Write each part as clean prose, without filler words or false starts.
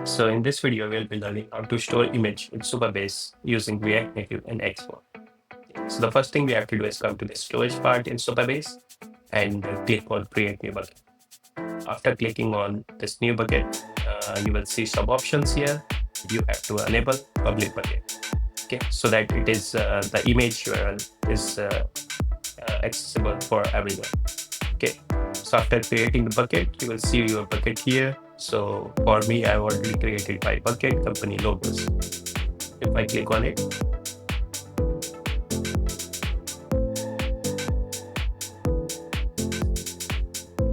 So in this video, we'll be learning how to store image in Supabase using React Native and Expo. So the first thing we have to do is come to the storage part in Supabase and click on create new bucket. After clicking on this new bucket, you will see some options here. You have to enable public bucket, okay, so that it is the image URL is accessible for everyone. Okay, so after creating the bucket, you will see your bucket here. So for me, I've already created my bucket company logos. If I click on it,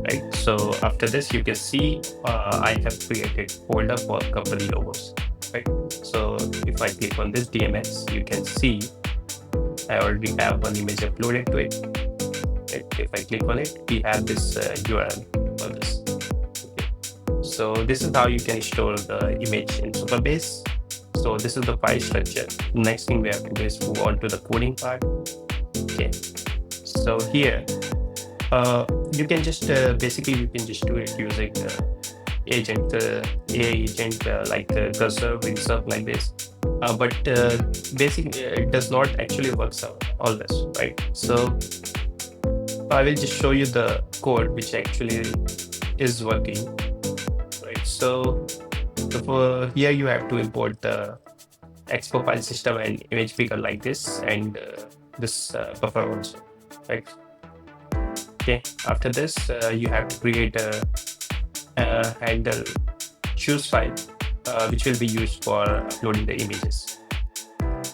right? So after this, you can see I have created folder for company logos, right? So if I click on this DMX, you can see I already have one image uploaded to it. Right? If I click on it, we have this URL for this. Okay. So this is how you can store the image in Supabase. So this is the file structure. Next thing we have to do is move on to the coding part. Okay. So here, you can just basically you can just do it using agent, AI agent like cursor, stuff like this. But basically, it does not actually work out always, right? So I will just show you the code which actually is working, right? So for here you have to import the Expo file system and image picker like this and this buffer also, right? Okay. After this, you have to create a handle choose file, which will be used for uploading the images.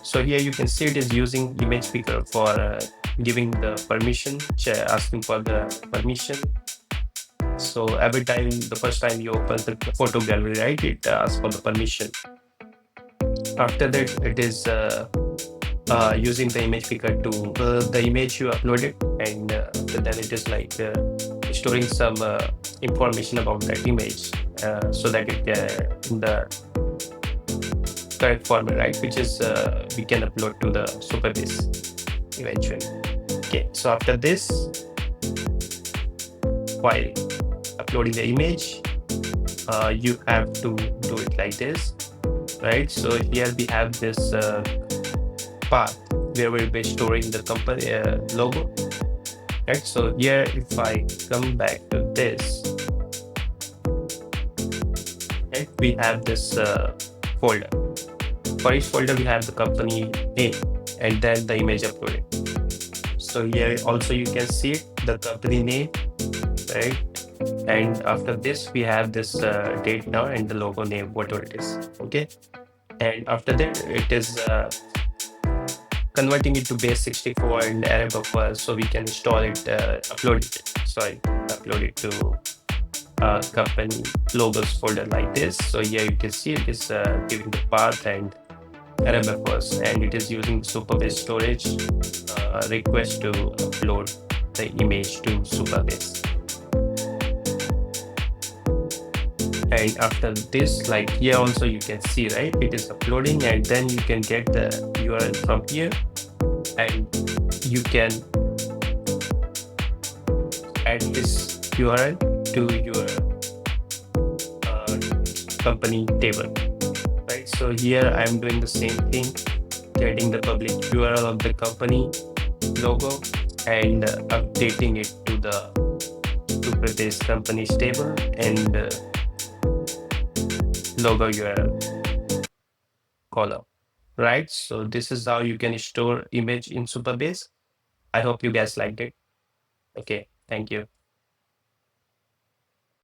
So here you can see it is using image picker for giving the permission, asking for the permission. So every time, the first time you open the photo gallery, right, it asks for the permission. After that, it is using the image picker to the image you uploaded, and then it is like storing some information about that image so that it in the correct format, right, which is we can upload to the Supabase eventually. Okay, so after this, while uploading the image, you have to do it like this, right? So here we have this path where we'll be storing the company logo, right? So here, if I come back to this, right, we have this folder. For each folder, we have the company name and then the image uploaded. So here also you can see the company name, right? And after this, we have this date now and the logo name, whatever it is. Okay. And after that, it is converting it to base 64 and array buffer, so we can install it, upload it to company logos folder like this. So here you can see it is giving the path and array buffers, and it is using Supabase Storage request to upload the image to Supabase. And after this, like here also you can see, right, it is uploading, and then you can get the URL from here and you can add this URL to your company table, right? So here I'm doing the same thing, getting the public URL of the company logo and updating it to the Supabase company's table and logo URL column, right? So this is how you can store image in Supabase. I hope you guys liked it. Okay, thank you.